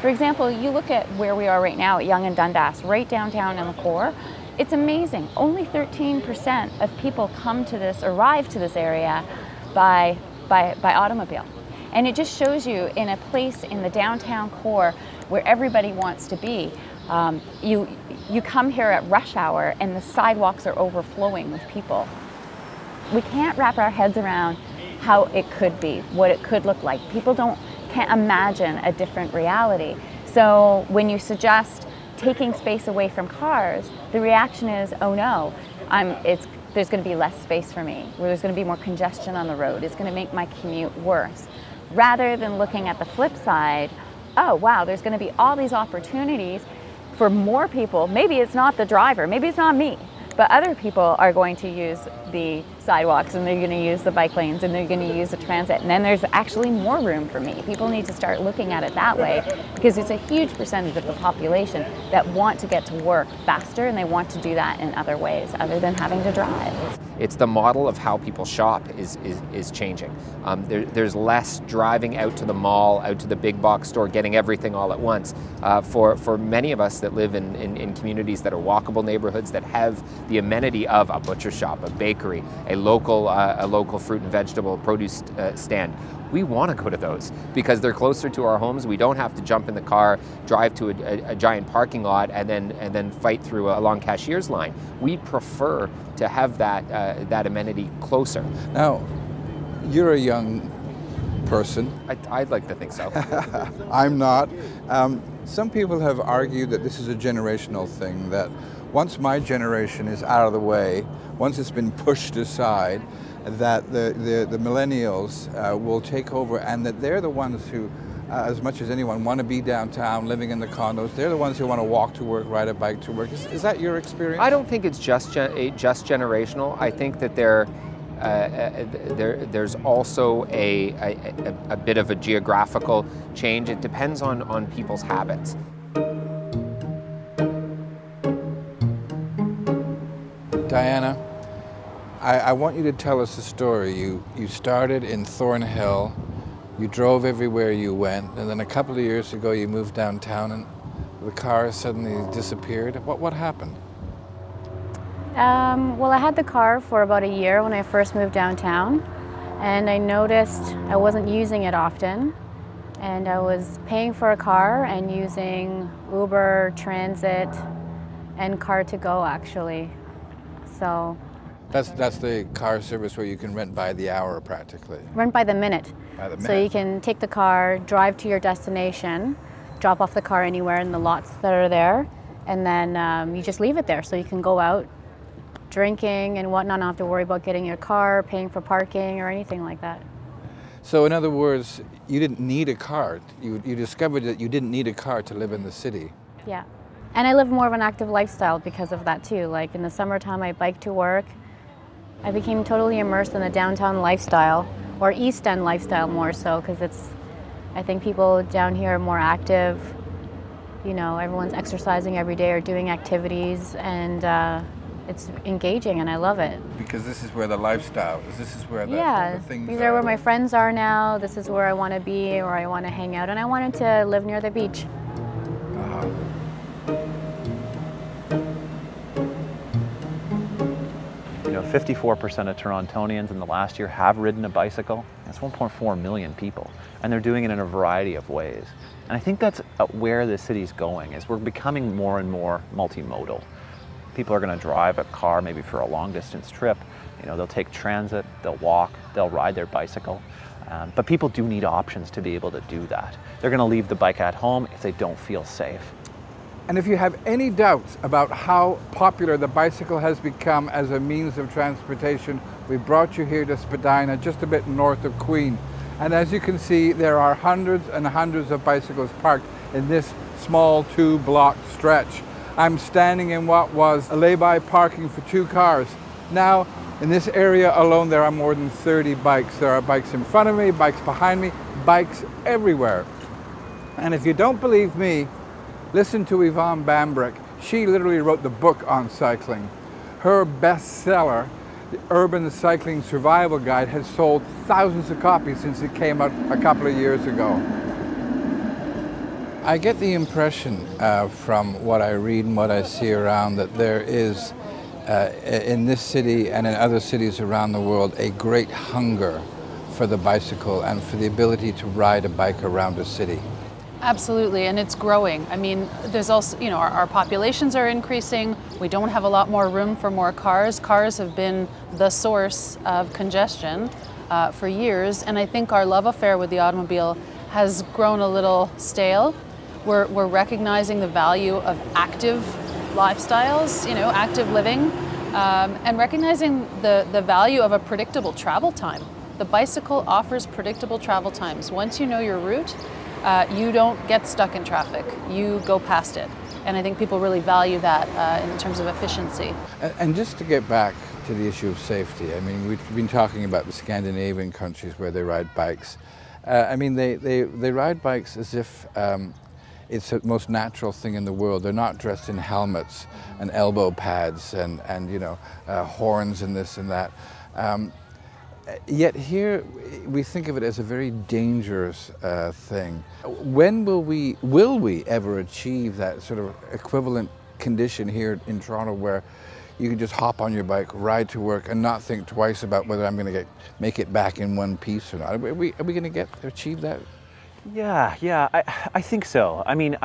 For example, you look at where we are right now at Yonge and Dundas, right downtown in the core. It's amazing. Only 13% of people arrive to this area by automobile. And it just shows you in a place in the downtown core where everybody wants to be. You come here at rush hour and the sidewalks are overflowing with people. We can't wrap our heads around how it could be, what it could look like. People can't imagine a different reality. So when you suggest taking space away from cars, the reaction is, oh no, there's going to be less space for me, or there's going to be more congestion on the road, it's going to make my commute worse. Rather than looking at the flip side, oh wow, there's going to be all these opportunities for more people. Maybe it's not the driver, maybe it's not me, but other people are going to use the sidewalks, and they're going to use the bike lanes, and they're going to use the transit, and then there's actually more room for me. People need to start looking at it that way, because it's a huge percentage of the population that want to get to work faster, and they want to do that in other ways other than having to drive. It's the model of how people shop is changing. There's less driving out to the mall, out to the big box store, getting everything all at once. For many of us that live in communities that are walkable neighborhoods, that have the amenity of a butcher shop, a bakery, a local fruit and vegetable produce stand, we want to go to those because they're closer to our homes. We don't have to jump in the car, drive to a giant parking lot, and then fight through a long cashier's line. We prefer to have that amenity closer. Now, you're a young person. I'd like to think so. I'm not. Some people have argued that this is a generational thing, that once my generation is out of the way, once it's been pushed aside, that the millennials will take over, and that they're the ones who, as much as anyone, want to be downtown, living in the condos. They're the ones who want to walk to work, ride a bike to work. Is that your experience? I don't think it's just generational. I think that there's also a bit of a geographical change. It depends on people's habits. Diana, I want you to tell us a story. You started in Thornhill, you drove everywhere you went, and then a couple of years ago you moved downtown and the car suddenly disappeared. What happened? Well, I had the car for about a year when I first moved downtown, and I noticed I wasn't using it often, and I was paying for a car and using Uber, Transit, and Car2Go actually. So that's the car service where you can rent by the hour practically. Rent by the minute. By the minute. So you can take the car, drive to your destination, drop off the car anywhere in the lots that are there, and then you just leave it there. So you can go out drinking and whatnot, not have to worry about getting your car, paying for parking or anything like that. So in other words, you didn't need a car. You discovered that you didn't need a car to live in the city. Yeah. And I live more of an active lifestyle because of that too. Like in the summertime, I bike to work. I became totally immersed in the downtown lifestyle, or East End lifestyle more so, because I think people down here are more active. You know, everyone's exercising every day or doing activities, and it's engaging, and I love it. Because this is where the lifestyle is. This is where the things these are where my friends are now. This is where I want to be, or I want to hang out, and I wanted to live near the beach. 54% of Torontonians in the last year have ridden a bicycle. That's 1.4 million people, and they're doing it in a variety of ways. And I think that's where the city's going, is we're becoming more and more multimodal. People are going to drive a car maybe for a long distance trip. You know, they'll take transit, they'll walk, they'll ride their bicycle. But people do need options to be able to do that. They're going to leave the bike at home if they don't feel safe. And if you have any doubts about how popular the bicycle has become as a means of transportation, we brought you here to Spadina, just a bit north of Queen. And as you can see, there are hundreds and hundreds of bicycles parked in this small 2-block stretch. I'm standing in what was a lay-by parking for 2 cars. Now, in this area alone, there are more than 30 bikes. There are bikes in front of me, bikes behind me, bikes everywhere. And if you don't believe me, listen to Yvonne Bambrick. She literally wrote the book on cycling. Her bestseller, The Urban Cycling Survival Guide, has sold thousands of copies since it came out a couple of years ago. I get the impression from what I read and what I see around that there is, in this city and in other cities around the world, a great hunger for the bicycle and for the ability to ride a bike around a city. Absolutely, and it's growing. I mean, there's also, you know, our populations are increasing. We don't have a lot more room for more cars. Cars have been the source of congestion for years, and I think our love affair with the automobile has grown a little stale. We're recognizing the value of active lifestyles, you know, active living, and recognizing the value of a predictable travel time. The bicycle offers predictable travel times. Once you know your route, you don't get stuck in traffic. You go past it. And I think people really value that in terms of efficiency. And just to get back to the issue of safety, I mean, we've been talking about the Scandinavian countries where they ride bikes. I mean, they ride bikes as if it's the most natural thing in the world. They're not dressed in helmets and elbow pads and you know, horns and this and that. Yet here we think of it as a very dangerous thing. When will we ever achieve that sort of equivalent condition here in Toronto where you can just hop on your bike, ride to work, and not think twice about whether I'm going to make it back in one piece or not? Are we going to achieve that? Yeah, I think so. I mean,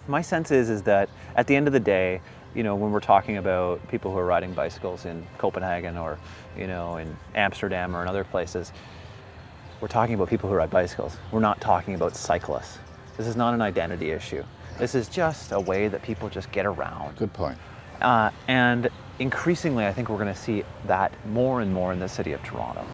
my sense is that at the end of the day, you know, when we're talking about people who are riding bicycles in Copenhagen or, you know, in Amsterdam or in other places, we're talking about people who ride bicycles. We're not talking about cyclists. This is not an identity issue. This is just a way that people just get around. Good point. And increasingly, I think we're going to see that more and more in the city of Toronto.